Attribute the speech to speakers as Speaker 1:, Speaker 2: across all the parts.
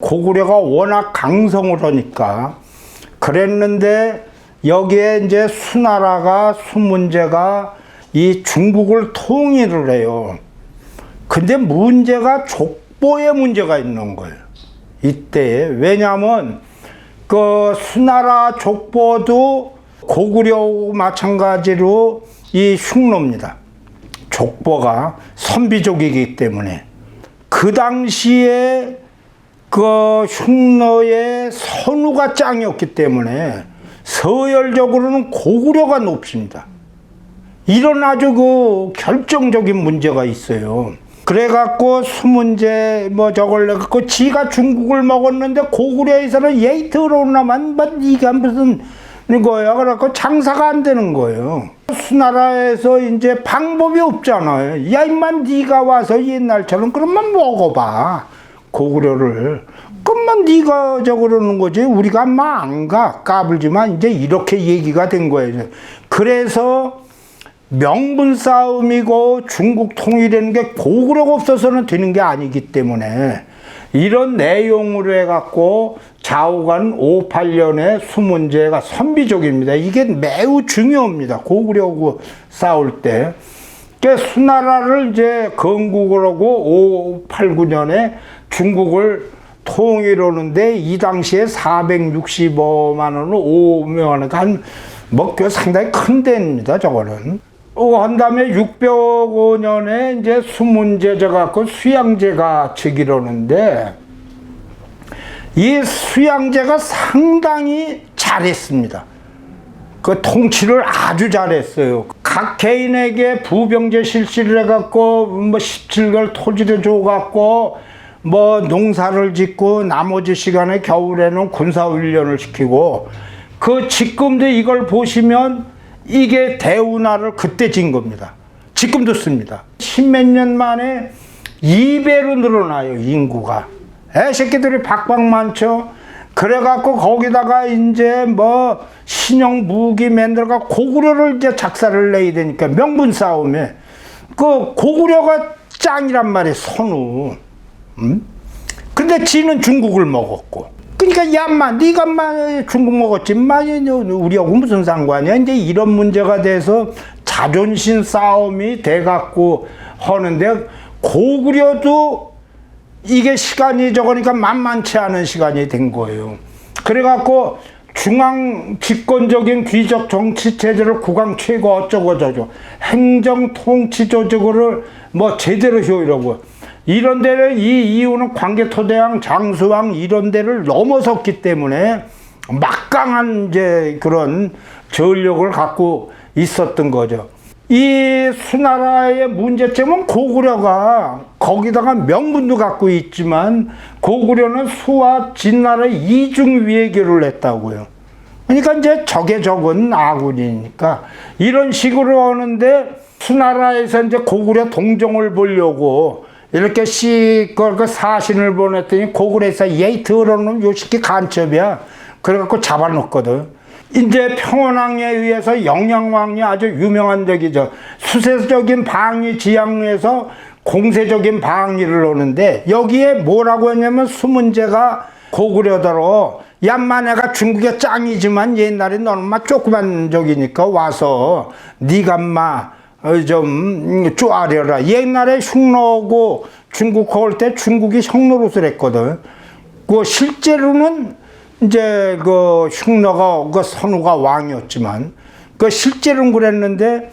Speaker 1: 고구려가 워낙 강성을 하니까 그랬는데 여기에 이제 수나라가 수문제가 이 중국을 통일을 해요. 근데 문제가 족보에 문제가 있는 거예요. 이때 왜냐하면 그 수나라 족보도 고구려하고 마찬가지로 이 흉노입니다. 족보가 선비족이기 때문에 그 당시에 그 흉노의 선우가 짱이었기 때문에 서열적으로는 고구려가 높습니다. 이런 아주 그 결정적인 문제가 있어요. 그래갖고 수문제 뭐 저걸 해갖고 지가 중국을 먹었는데 고구려에서는 예의 더러운 놈만 네가 무슨 거야. 그래갖고 장사가 안 되는 거예요. 수나라에서 이제 방법이 없잖아요. 야 임마 네가 와서 옛날처럼 그러면 먹어봐 고구려를. 그러면 네가 그러는 거지 우리가 막 안 가. 까불지만 이제 이렇게 얘기가 된 거예요. 그래서 명분 싸움이고 중국 통일이라는 게 고구려가 없어서는 되는 게 아니기 때문에 이런 내용으로 해갖고 좌우간 58년에 수문제가 선비족입니다. 이게 매우 중요합니다. 고구려하고 싸울 때. 그러니까 수나라를 이제 건국을 하고 589년에 중국을 통일하는데 이 당시에 465만 원을 5명 한 뭐 상당히 큰 데입니다. 저거는. 한 다음에 605년에 이제 수문제제 갖고 수양제가 즉위하는데 이 수양제가 상당히 잘했습니다. 그 통치를 아주 잘했어요. 각 개인에게 부병제 실시를 해갖고 뭐 17개월 토지를 줘갖고 뭐 농사를 짓고 나머지 시간에 겨울에는 군사훈련을 시키고 그 지금도 이걸 보시면 이게 대운하를 그때 진 겁니다. 지금도 씁니다. 십몇 년 만에 2배로 늘어나요, 인구가. 새끼들이 박박 많죠. 그래갖고 거기다가 이제 뭐 신형 무기 만들어가 고구려를 이제 작사를 내야 되니까 명분 싸움에 그 고구려가 짱이란 말이에요, 선우. 근데 지는 중국을 먹었고. 그러니까 야마 네가 중국 먹었지 우리하고 무슨 상관이야. 이제 이런 문제가 돼서 자존심 싸움이 돼갖고 하는데 고구려도 이게 시간이 적으니까 만만치 않은 시간이 된 거예요. 그래갖고 중앙 집권적인 귀족 정치 체제를 국왕 최고 어쩌고 저쩌고 행정 통치 조직을 뭐 제대로 효율하고 이런 데를 이 이유는 광개토대왕 장수왕 이런 데를 넘어섰기 때문에 막강한 이제 그런 전력을 갖고 있었던 거죠. 이 수나라의 문제점은 고구려가 거기다가 명분도 갖고 있지만 고구려는 수와 진나라의 이중 위해교를 했다고요. 그러니까 이제 적의 적은 아군이니까 이런 식으로 하는데 수나라에서 이제 고구려 동정을 보려고 이렇게 그 사신을 보냈더니 고구려에서 예의 더러운 요 새끼 간첩이야. 그래갖고 잡아놓거든. 이제 평원왕에 의해서 영양왕이 아주 유명한 적이죠. 수세적인 방위 지향에서 공세적인 방위를 하는데 여기에 뭐라고 했냐면 수문제가 고구려더러 얌마 내가 중국의 짱이지만 옛날에 너는 막 조그만 적이니까 와서 네가 마 좀 쪼아려라. 옛날에 흉노고 중국 올 때 중국이 형노릇을 했거든. 그 실제로는 이제 그 흉노가 그 선우가 왕이었지만 그 실제로는 그랬는데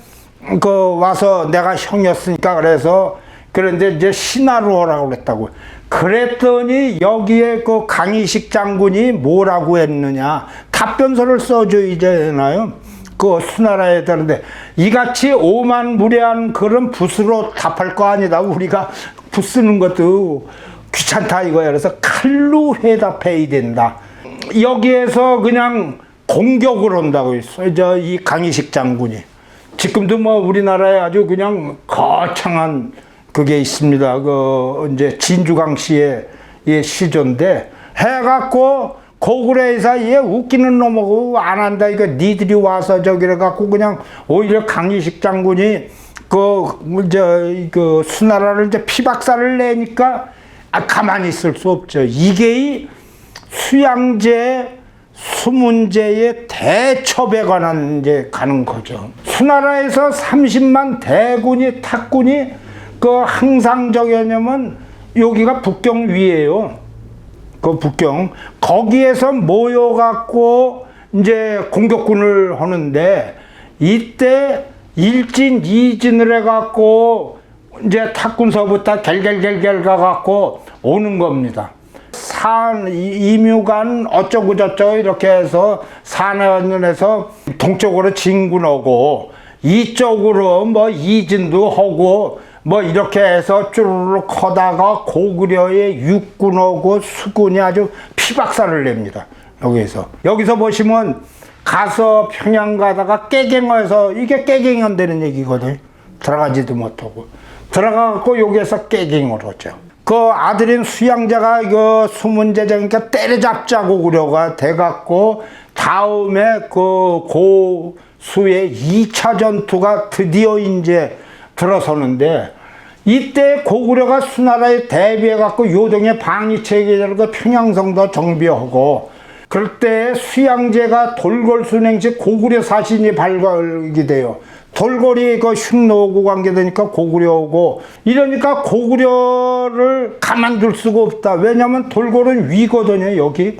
Speaker 1: 그 와서 내가 형이었으니까 그래서 그런데 이제 신하로 오라고 그랬다고. 그랬더니 여기에 그 강희식 장군이 뭐라고 했느냐 답변서를 써줘야 되나요? 그 수나라에 되는데 이같이 오만무례한 그런 붓으로 답할 거 아니다. 우리가 붓 쓰는 것도 귀찮다 이거야. 그래서 칼로 회답해야 된다. 여기에서 그냥 공격을 한다고 했어요. 이 강희식 장군이. 지금도 뭐 우리나라에 아주 그냥 거창한 그게 있습니다. 그 이제 진주강 씨의 시조인데 해갖고 고구려에서 얘 웃기는 놈하고 안 한다. 이거 니들이 와서 저기를 갖고 그냥 오히려 강희식 장군이 그 수나라를 이제 피박사를 내니까 가만히 있을 수 없죠. 이게 이 수양제, 수문제의 대첩에 관한 이제 가는 거죠. 수나라에서 30만 대군이 탁군이 항상 저기냐면 여기가 북경 위에요. 그 북경 거기에서 모여갖고 이제 공격군을 하는데 이때 일진, 이진을 해갖고 이제 탁군서부터 갤갤갤갤 가갖고 오는 겁니다. 이묘간 어쩌고 저쩌고 이렇게 해서 산안에서 동쪽으로 진군하고 이쪽으로 뭐 이진도 하고 뭐 이렇게 해서 쭈르륵 하다가 고구려의 육군하고 수군이 아주 피박살을 냅니다. 여기서 보시면 가서 평양 가다가 깨갱어에서 이게 깨갱이 되는 얘기거든. 들어가지도 못하고 들어가고 여기에서 깨갱을 하죠. 그 아들인 수양제가 그 수문제자니까 때려잡자고 고구려가 돼갖고 다음에 그 고수의 2차 전투가 드디어 이제 들어서는데 이때 고구려가 수나라에 대비해갖고 요동의 방위체계를 그 평양성도 정비하고 그럴 때 수양제가 돌궐순행시 고구려 사신이 발각이 돼요. 돌궐이 그 흉노하고 관계되니까 고구려고 이러니까 고구려를 가만둘 수가 없다. 왜냐면 돌궐은 위거든요. 여기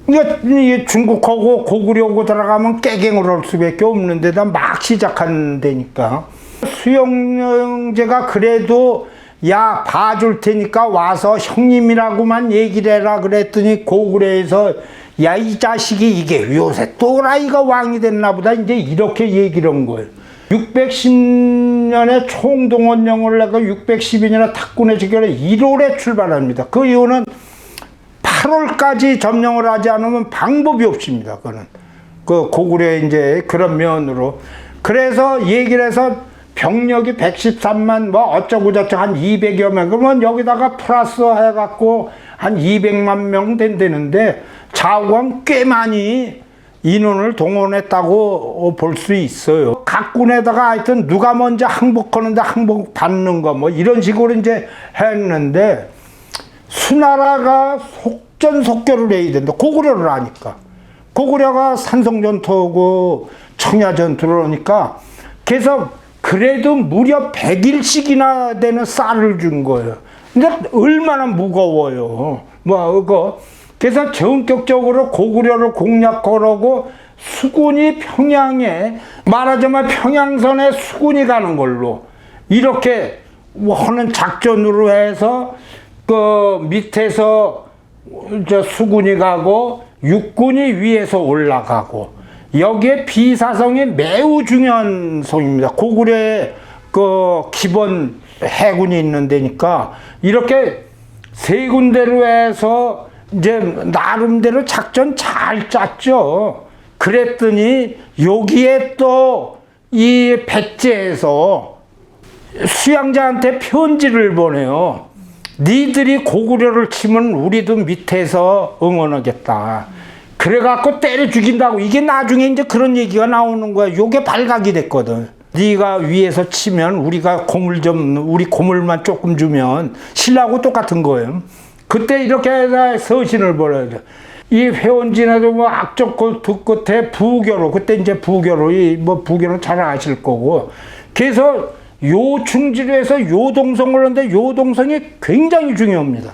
Speaker 1: 그러니까 중국하고 고구려하고 들어가면 깨갱을 할 수밖에 없는 데다 막 시작한 데니까 수양제가 그래도 야 봐줄 테니까 와서 형님이라고만 얘기를 해라 그랬더니 고구려에서 야 이 자식이 이게 요새 또라이가 왕이 됐나 보다 이제 이렇게 얘기를 한 거예요. 610년에 총동원령을 내가 612년에 탁군의 직결에 1월에 출발합니다. 그 이유는 8월까지 점령을 하지 않으면 방법이 없습니다. 그거는 그 고구려의 이제 그런 면으로 그래서 얘기를 해서 병력이 113만 뭐 어쩌고 저쩌고 한 200여 명 그러면 여기다가 플러스 해갖고 한 200만 명 된다는데 좌우간 꽤 많이 인원을 동원했다고 볼 수 있어요. 각 군에다가 하여튼 누가 먼저 항복하는데 항복 받는 거 뭐 이런 식으로 이제 했는데 수나라가 속전속결을 해야 된다. 고구려를 하니까. 고구려가 산성전투하고 청야전투를 하니까 그래서 그래도 무려 100일씩이나 되는 쌀을 준 거예요. 근데 얼마나 무거워요. 그래서 전격적으로 고구려를 공략하려고 수군이 평양에 말하자면 평양선에 수군이 가는 걸로 이렇게 하는 작전으로 해서 그 밑에서 수군이 가고 육군이 위에서 올라가고 여기에 비사성이 매우 중요한 성입니다. 고구려의 그 기본 해군이 있는 데니까 이렇게 세 군데로 해서 이제 나름대로 작전 잘 짰죠. 그랬더니 여기에 또 이 백제에서 수양자한테 편지를 보내요. 니들이 고구려를 치면 우리도 밑에서 응원하겠다. 그래갖고 때려 죽인다고. 이게 나중에 이제 그런 얘기가 나오는 거야. 요게 발각이 됐거든. 네가 위에서 치면 우리가 우리 고물만 조금 주면 신라하고 똑같은 거예요. 그때 이렇게 해서 서신을 보내죠. 이 회원진에도 뭐 악적 끝에 부교로 그때 이제 부교로 부교는 잘 아실 거고 그래서 요충지로 해서 요동성을 하는데 요동성이 굉장히 중요합니다.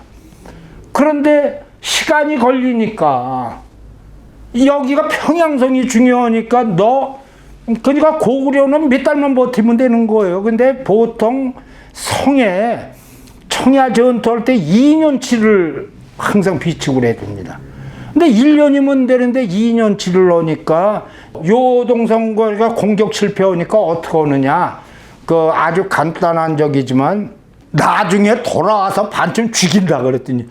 Speaker 1: 그런데 시간이 걸리니까 여기가 평양성이 중요하니까 그러니까 고구려는 몇 달만 버티면 되는 거예요. 근데 보통 성에 청야 전투할 때 2년치를 항상 비축을 해둡니다. 근데 1년이면 되는데 2년치를 넣으니까 요동성과 공격 실패하니까 어떻게 하느냐. 아주 간단한 적이지만 나중에 돌아와서 반쯤 죽인다 그랬더니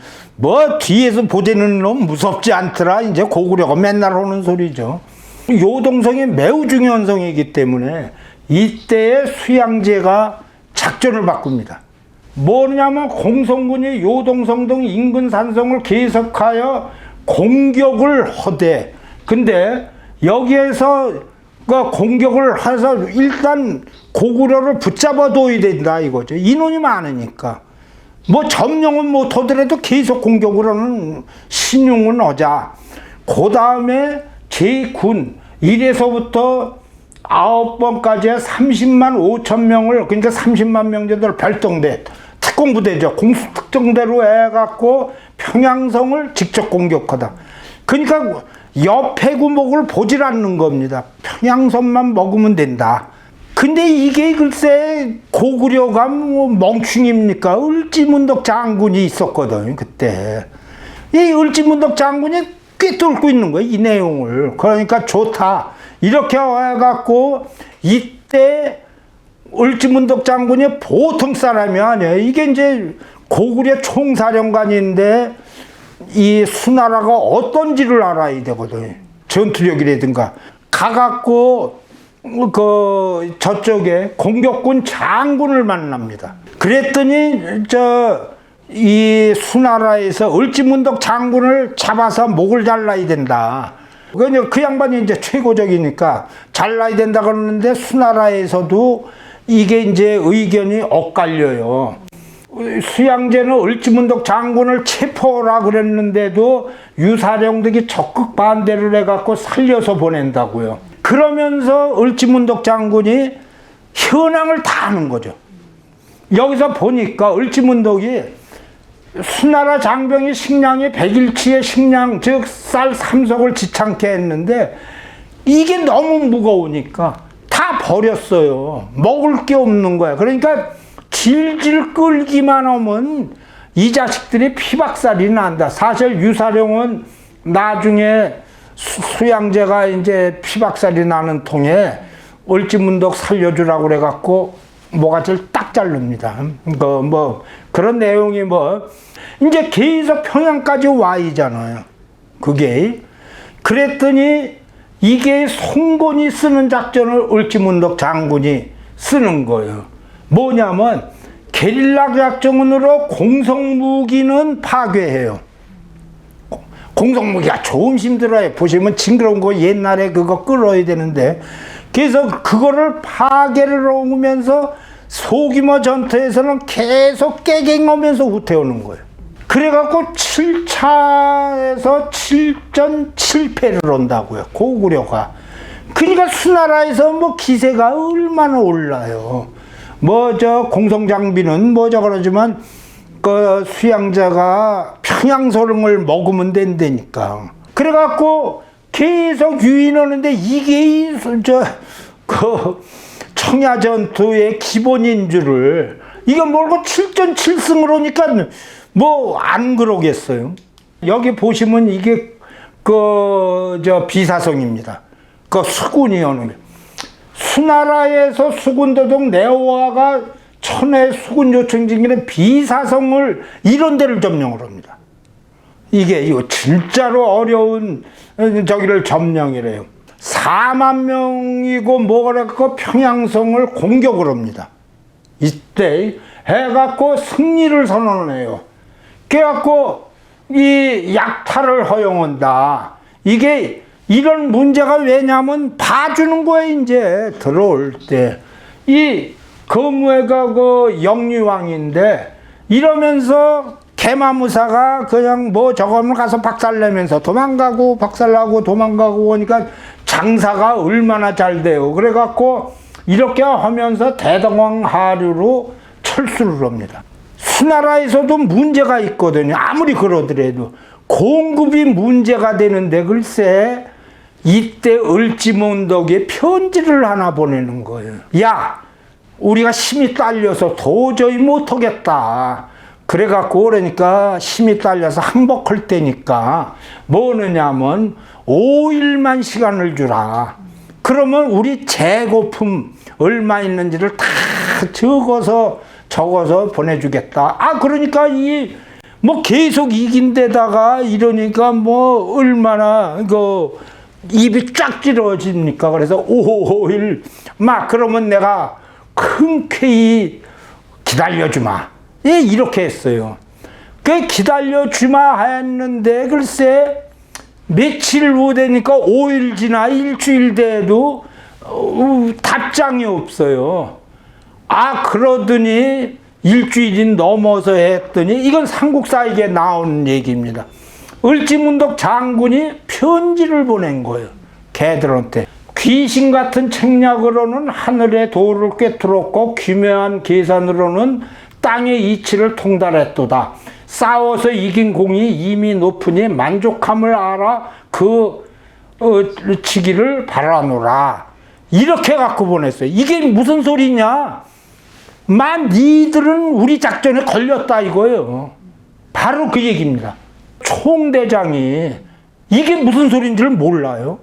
Speaker 1: 뒤에서 보대는 놈 무섭지 않더라. 이제 고구려가 맨날 하는 소리죠. 요동성이 매우 중요한 성이기 때문에 이때의 수양제가 작전을 바꿉니다. 뭐냐면 공성군이 요동성 등 인근 산성을 계속하여 공격을 하되 근데 여기에서 공격을 해서 일단 고구려를 붙잡아둬야 된다 이거죠. 인원이 많으니까. 뭐 점령은 못하더라도 계속 공격으로는 신용은 하자. 그 다음에 제군 1에서부터 9번까지 30만 5천 명을, 그러니까 30만 명 정도를 별동대, 특공부대죠. 공수특정대로 해갖고 평양성을 직접 공격하다. 그러니까 옆에 구목을 보질 않는 겁니다. 평양성만 먹으면 된다. 근데 이게 글쎄 고구려가 뭐 멍충입니까? 을지문덕 장군이 있었거든 그때. 이 을지문덕 장군이 꿰뚫고 있는 거예요, 이 내용을. 그러니까 좋다 이렇게 해갖고, 이때 을지문덕 장군이 보통 사람이 아니에요. 이게 이제 고구려 총사령관인데 이 수나라가 어떤지를 알아야 되거든. 전투력이라든가. 가갖고 저쪽에 공격군 장군을 만납니다. 그랬더니 이 수나라에서 을지문덕 장군을 잡아서 목을 잘라야 된다. 그 양반이 이제 최고적이니까 잘라야 된다 그러는데, 수나라에서도 이게 이제 의견이 엇갈려요. 수양제는 을지문덕 장군을 체포하라 그랬는데도 유사령득이 적극 반대를 해갖고 살려서 보낸다고요. 그러면서 을지문덕 장군이 현황을 다 아는 거죠. 여기서 보니까 을지문덕이 수나라 장병이 식량이 100일치의 식량, 즉 쌀 3석을 지참케 했는데 이게 너무 무거우니까 다 버렸어요. 먹을 게 없는 거야. 그러니까 질질 끌기만 하면 이 자식들이 피박살이 난다. 사실 유사룡은 나중에 수양제가 이제 피박살이 나는 통에 을지문덕 살려주라고 그래갖고 모가지를 딱 자릅니다. 뭐 그런 내용이 이제 계속 평양까지 와 있잖아요. 그게. 그랬더니 이게 송곤이 쓰는 작전을 을지문덕 장군이 쓰는 거예요. 뭐냐면 게릴라 작전으로 공성무기는 파괴해요. 공성무기가 좀 힘들어요. 보시면 징그러운 거 옛날에 그거 끌어야 되는데, 그래서 그거를 파괴를 하면서 소규모 전투에서는 계속 깨갱하면서 후퇴하는 거예요. 그래갖고 7차에서 7전 7패를 한다고요, 고구려가. 그러니까 수나라에서 뭐 기세가 얼마나 올라요. 공성장비는 그러지만 그 수양자가 평양소령을 먹으면 된다니까. 그래갖고 계속 유인하는데 이게 청야전투의 기본인 줄을, 이건 뭐고 7전 7승을 하니까 안 그러겠어요. 여기 보시면 이게 비사성입니다. 수군이 오는 수나라에서 수군도독 네오아가 천의 수군 요청 중에는 비사성을 이런 데를 점령을 합니다. 이거 진짜로 어려운 저기를 점령이래요. 4만 명이고 그래갖고 평양성을 공격을 합니다. 이때 해갖고 승리를 선언해요. 그래갖고 이 약탈을 허용한다. 이게 이런 문제가 왜냐면 봐주는 거예요. 이제 들어올 때 이 거무회가 영유왕인데 이러면서 개마무사가 그냥 저거는 가서 박살내면서 도망가고 박살나고 도망가고 하니까 장사가 얼마나 잘 돼요. 그래갖고 이렇게 하면서 대동강 하류로 철수를 합니다. 수나라에서도 문제가 있거든요. 아무리 그러더라도 공급이 문제가 되는데 글쎄 이때 을지문덕이 편지를 하나 보내는 거예요. 야, 우리가 힘이 딸려서 도저히 못하겠다. 그래갖고 그러니까 힘이 딸려서 항복할 때니까 뭐느냐면 5일만 시간을 주라. 그러면 우리 재고품 얼마 있는지를 다 적어서 보내주겠다. 그러니까 계속 이긴 데다가 이러니까 얼마나 입이 쫙 찌러집니까? 그래서 5일 그러면 내가 흔쾌히 기다려주마. 이렇게 했어요. 그 기다려주마 했는데 글쎄 며칠 후 되니까 5일 지나 일주일 돼도 답장이 없어요. 그러더니 일주일이 넘어서 했더니 이건 삼국사에게 나온 얘기입니다. 을지문덕 장군이 편지를 보낸 거예요. 개들한테. 귀신 같은 책략으로는 하늘의 도를 꿰뚫었고 기묘한 계산으로는 땅의 이치를 통달했도다. 싸워서 이긴 공이 이미 높으니 만족함을 알아 치기를 바라노라. 이렇게 갖고 보냈어요. 이게 무슨 소리냐? 니들은 우리 작전에 걸렸다 이거예요. 바로 그 얘기입니다. 총대장이 이게 무슨 소리인지를 몰라요.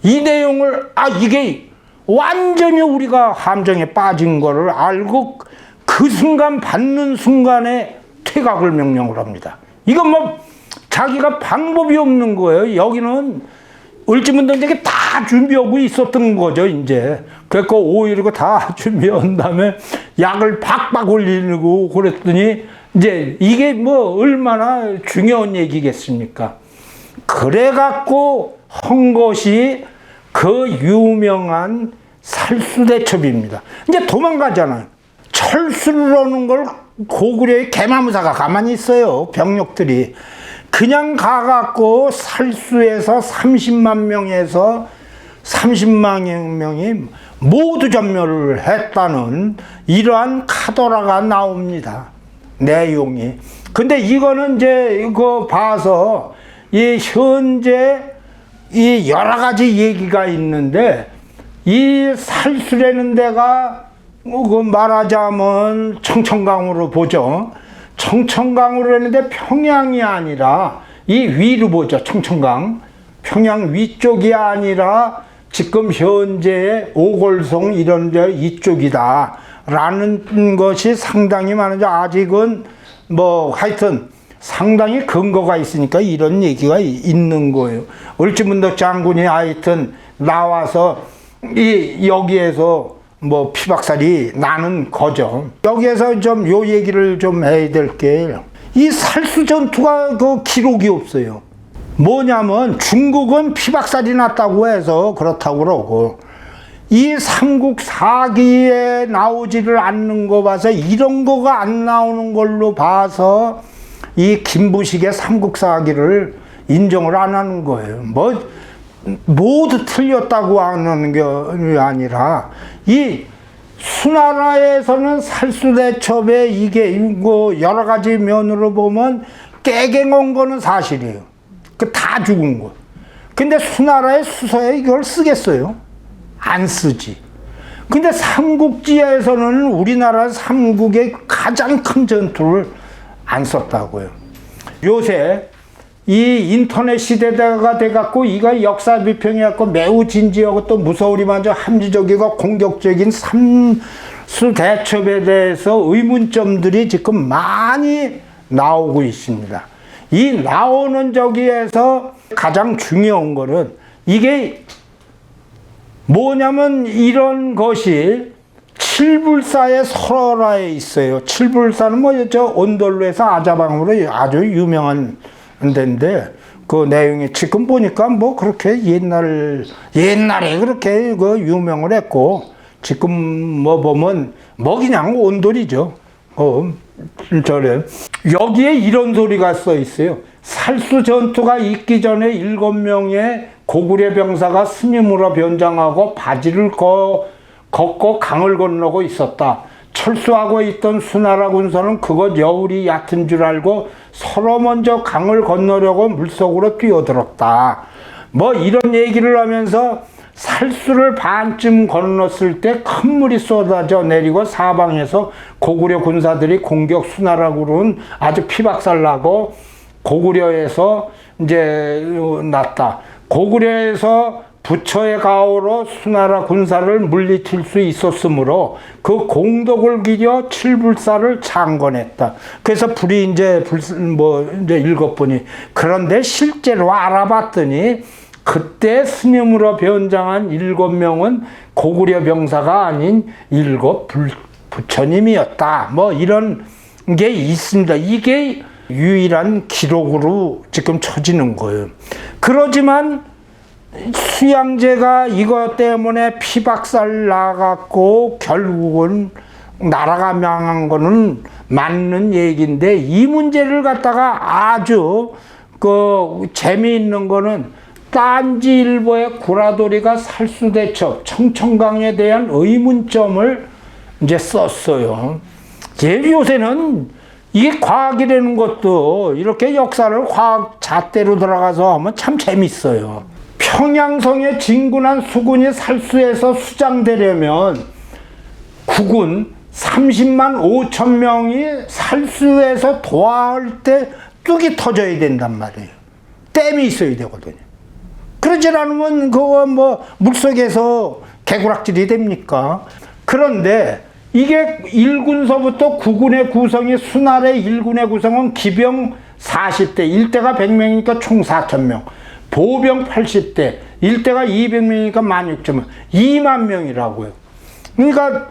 Speaker 1: 이 내용을 이게 완전히 우리가 함정에 빠진 거를 알고 그 순간 받는 순간에 퇴각을 명령을 합니다. 이건 뭐 자기가 방법이 없는 거예요. 여기는 을지문덕에게 다 준비하고 있었던 거죠, 이제. 그래서 오일이고 다 준비한 다음에 약을 박박 올리고 그랬더니 이제 이게 뭐 얼마나 중요한 얘기겠습니까? 그래갖고 한 것이 그 유명한 살수대첩입니다. 이제 도망가잖아요. 철수를 하는 걸 고구려의 개마무사가 가만히 있어요. 병력들이. 그냥 가갖고 살수에서 30만 명에서 30만 명이 모두 전멸을 했다는 이러한 카더라가 나옵니다. 내용이. 근데 이거는 이제 이거 봐서 이 현재 이 여러 가지 얘기가 있는데 이 살수라는 데가 그 말하자면 청천강으로 보죠. 청천강으로 했는데 평양이 아니라 이 위로 보죠. 청천강. 평양 위쪽이 아니라 지금 현재의 오골성 이런 데 이쪽이다. 라는 것이 상당히 많은데 아직은 뭐 하여튼 상당히 근거가 있으니까 이런 얘기가 있는 거예요. 을지문덕 장군이 하여튼 나와서 여기에서 뭐 피박살이 나는 거죠. 여기에서 좀 요 얘기를 좀 해야 될 게 이 살수 전투가 그 기록이 없어요. 뭐냐면 중국은 피박살이 났다고 해서 그렇다고 그러고 이 삼국 사기에 나오지를 않는 거 봐서 이런 거가 안 나오는 걸로 봐서 이 김부식의 삼국 사기를 인정을 안 하는 거예요. 뭐 모두 틀렸다고 하는 게 아니라 이 수나라에서는 살수대첩에 이게 뭐 여러 가지 면으로 보면 깨갱한 거는 사실이에요. 그 다 죽은 거. 근데 수나라의 수서에 이걸 쓰겠어요? 안 쓰지. 근데 삼국지에서는 우리나라 삼국의 가장 큰 전투를 안 썼다고요. 요새 이 인터넷 시대가 돼갖고 이가 역사 비평해갖고 매우 진지하고 또 무서우리만저 합리적이고 공격적인 삼수 대첩에 대해서 의문점들이 지금 많이 나오고 있습니다. 이 나오는 저기에서 가장 중요한 거는 이게 뭐냐면 이런 것이 칠불사의 설화에 있어요. 칠불사는 뭐 저 온돌로에서 아자방으로 아주 유명한 데인데 그 내용이 지금 보니까 뭐 그렇게 옛날에 그렇게 그 유명을 했고 지금 뭐 보면 뭐 그냥 온돌이죠. 저래 여기에 이런 소리가 써 있어요. 살수 전투가 있기 전에 7명의 고구려 병사가 스님으로 변장하고 바지를 걷고 강을 건너고 있었다. 철수하고 있던 수나라 군사는 그것 여울이 얕은 줄 알고 서로 먼저 강을 건너려고 물속으로 뛰어들었다. 뭐 이런 얘기를 하면서 살수를 반쯤 건넜을 때 큰 물이 쏟아져 내리고 사방에서 고구려 군사들이 공격 수나라군은 아주 피박살나고 고구려에서 이제 났다. 고구려에서 부처의 가호로 수나라 군사를 물리칠 수 있었으므로 그 공덕을 기려 칠불사를 창건했다. 그래서 불이 이제 이제 7분이. 그런데 실제로 알아봤더니 그때 스님으로 변장한 7명은 고구려 병사가 아닌 7 부처님이었다. 뭐 이런 게 있습니다. 이게 유일한 기록으로 지금 쳐지는 거예요. 그러지만 수양제가 이것 때문에 피박살 나갖고 결국은 나라가 망한 거는 맞는 얘기인데, 이 문제를 갖다가 아주 재미있는 거는 딴지일보의 구라돌이가 살수대첩 청천강에 대한 의문점을 이제 썼어요. 요새는 이게 과학이라는 것도 이렇게 역사를 과학 잣대로 들어가서 하면 참 재밌어요. 평양성에 진군한 수군이 살수에서 수장되려면 국군 30만 5천 명이 살수에서 도하할 때 뚝이 터져야 된단 말이에요. 댐이 있어야 되거든요. 그러지 않으면 그거 물속에서 개구락질이 됩니까? 그런데 이게 1군서부터 9군의 구성이 순할의 1군의 구성은 기병 40대, 1대가 100명이니까 총 4,000명, 보병 80대, 1대가 200명이니까 16,000명, 2만 명이라고요. 그러니까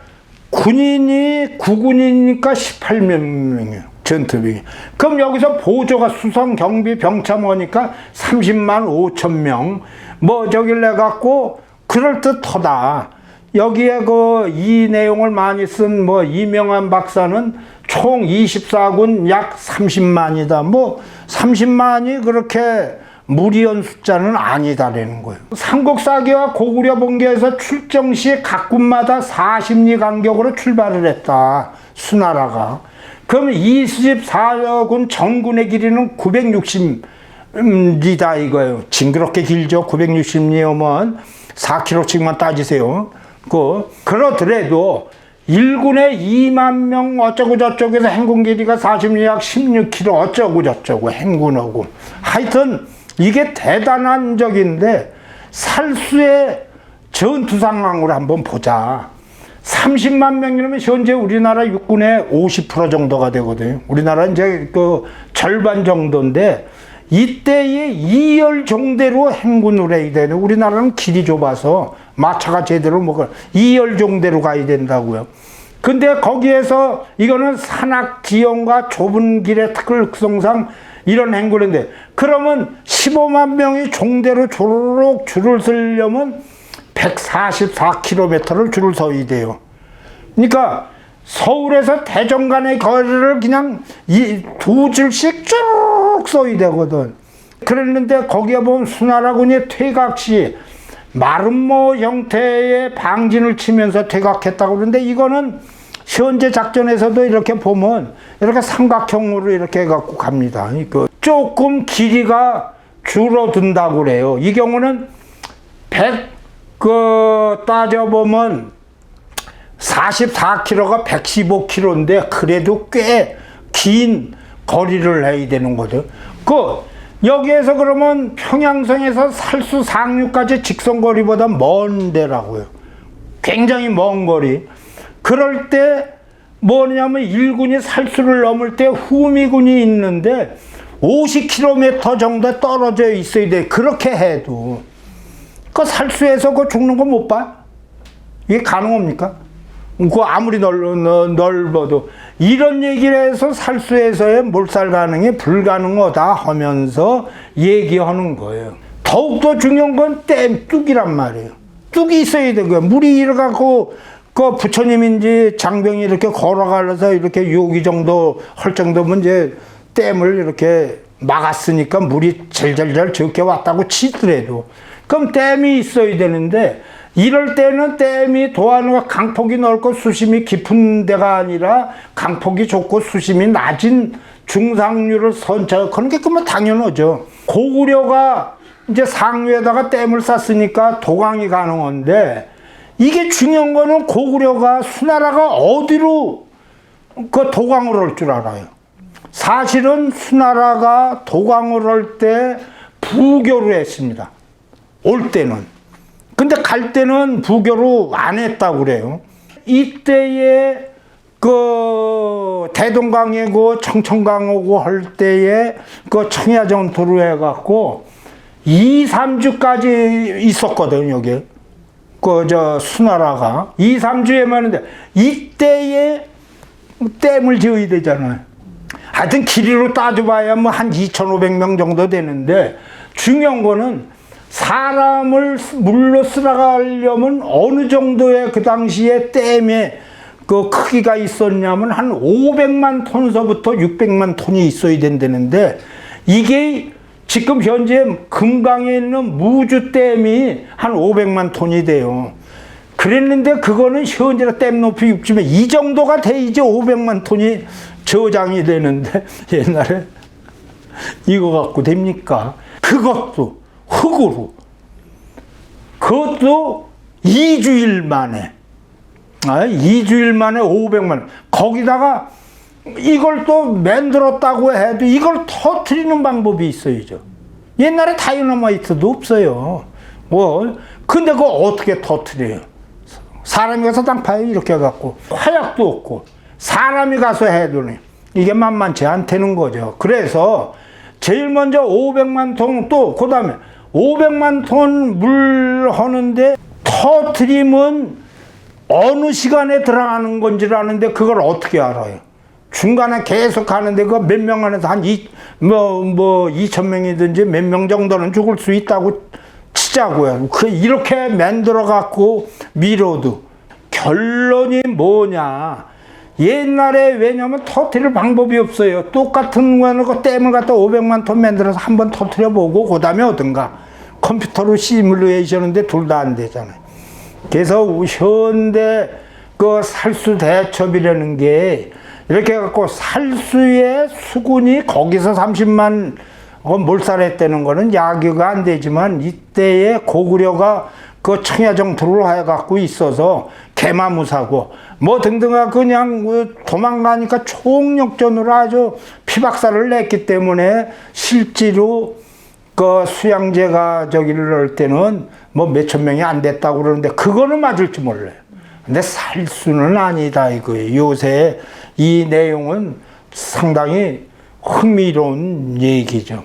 Speaker 1: 군인이 9군이니까 18명이에요. 전투병이. 그럼 여기서 보조가 수성, 경비, 병참하니까 30만 5천 명. 저길래 갖고 그럴듯하다. 여기에 이 내용을 많이 쓴 이명환 박사는 총 24군 약 30만이다. 30만이 그렇게 무리한 숫자는 아니다라는 거예요. 삼국사기와 고구려 본계에서 출정 시 각 군마다 40리 간격으로 출발을 했다. 수나라가. 그럼 24군 전군의 길이는 960리다 이거예요. 징그럽게 길죠. 960리면 4km씩만 따지세요. 그러더라도 1군에 2만 명 어쩌고 저쩌고해서 행군 길이가 40리 약 16km 어쩌고 저쩌고 행군하고. 하여튼 이게 대단한 적인데 살수의 전투 상황으로 한번 보자. 30만 명이면 현재 우리나라 육군의 50% 정도가 되거든요. 우리나라 이제 절반 정도인데, 이때의 2열 종대로 행군을 해야 되는, 우리나라는 길이 좁아서 마차가 제대로 2열 종대로 가야 된다고요. 근데 거기에서 이거는 산악 지형과 좁은 길의 특성상 이런 행군인데, 그러면 15만 명이 종대로 조르륵 줄을 서려면 144km를 줄을 서야 돼요. 그러니까 서울에서 대전 간의 거리를 그냥 두 줄씩 쭉 서야 되거든. 그랬는데 거기에 보면 수나라군이 퇴각시 마름모 형태의 방진을 치면서 퇴각했다고 그러는데, 이거는 현재 작전에서도 이렇게 보면 이렇게 삼각형으로 이렇게 해갖고 갑니다. 조금 길이가 줄어든다고 그래요. 이 경우는 따져보면 44km가 115km인데 그래도 꽤 긴 거리를 해야 되는 거죠. 여기에서 그러면 평양성에서 살수 상류까지 직선거리보다 먼 데라고요. 굉장히 먼 거리. 그럴 때 뭐냐면 1군이 살수를 넘을 때 후미군이 있는데 50km 정도 떨어져 있어야 돼. 그렇게 해도. 살수에서 죽는 거 못 봐? 이게 가능합니까? 아무리 넓어도. 이런 얘기를 해서 살수에서의 몰살 가능이 불가능하다 하면서 얘기하는 거예요. 더욱더 중요한 건 뚝이란 말이에요. 뚝이 있어야 되는 거예요. 물이 이래갖고 부처님인지 장병이 이렇게 걸어가면서 이렇게 요기 정도 할 정도면 이제 댐을 이렇게 막았으니까 물이 절절절 적게 왔다고 치더라도, 그럼 댐이 있어야 되는데, 이럴 때는 댐이 도안과 강폭이 넓고 수심이 깊은 데가 아니라 강폭이 좁고 수심이 낮은 중상류를 선착하는 게 그러면 당연하죠. 고구려가 이제 상류에다가 댐을 쌌으니까 도강이 가능한데, 이게 중요한 거는 고구려가 수나라가 어디로 도강을 할 줄 알아요. 사실은 수나라가 도강을 할 때 부교로 했습니다. 올 때는. 근데 갈 때는 부교로 안 했다고 그래요. 이때에 대동강에 청천강하고 할 때에 청야전투로 해갖고 2, 3주까지 있었거든, 여기. 수나라가. 2, 3주에만 했는데, 이때에 댐을 지어야 되잖아요. 하여튼 길이로 따져봐야 한 2,500명 정도 되는데, 중요한 거는 사람을 물로 쓸어가려면 어느 정도의 그 당시에 댐의 그 크기가 있었냐면 한 500만 톤서부터 600만 톤이 있어야 된다는데, 이게 지금 현재 금강에 있는 무주댐이 한 500만 톤이 돼요. 그랬는데 그거는 현재로 댐 높이 60면 이 정도가 돼야지 500만 톤이 저장이 되는데, 옛날에 이거 갖고 됩니까? 그것도 흙으로, 그것도 2주일 만에 2주일 만에 500만. 거기다가 이걸 또 만들었다고 해도 이걸 터트리는 방법이 있어야죠. 옛날에 다이너마이트도 없어요. 근데 그거 어떻게 터트려요? 사람이 가서 당파에 이렇게 해갖고, 화약도 없고 사람이 가서 해도니 이게 만만치 않다는 거죠. 그래서 제일 먼저 500만 톤, 또 그 다음에 500만 톤 물 하는데 터트리면 어느 시간에 들어가는 건지를 아는데 그걸 어떻게 알아요? 중간에 계속 가는데 그 몇 명 안에서 한 2,000명이든지 몇 명 정도는 죽을 수 있다고 치자고요. 이렇게 만들어 갖고 밀어도 결론이 뭐냐? 옛날에 왜냐면 터트릴 방법이 없어요. 똑같은 거는 그 댐을 갖다 500만 톤 만들어서 한번 터트려 보고 그 다음에 어떤가? 컴퓨터로 시뮬레이션인데 둘 다 안 되잖아요. 그래서 현대 그 살수 대첩이라는 게 이렇게 갖고 살수의 수군이 거기서 30만 몰살했다는 거는 야기가 안 되지만, 이때에 고구려가 그 청야정투를 해갖고 있어서 개마무사고 뭐 등등하 그냥 도망가니까 총력전으로 아주 피박살을 냈기 때문에 실제로 그 수양제가 저기를 넣을 때는 뭐 몇천 명이 안 됐다고 그러는데 그거는 맞을지 몰라요. 근데 살수는 아니다 이거예요. 요새 이 내용은 상당히 흥미로운 얘기죠.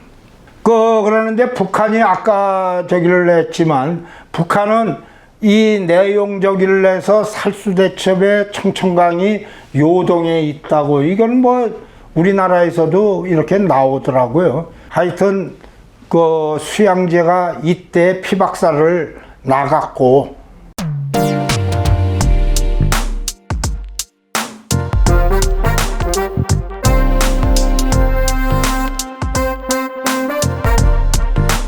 Speaker 1: 그러는데 북한이 아까 저기를 냈지만, 북한은 이 내용 저기를 내서 살수대첩의 청천강이 요동에 있다고, 이건 뭐 우리나라에서도 이렇게 나오더라고요. 하여튼 그 수양제가 이때 피박살을 나갔고,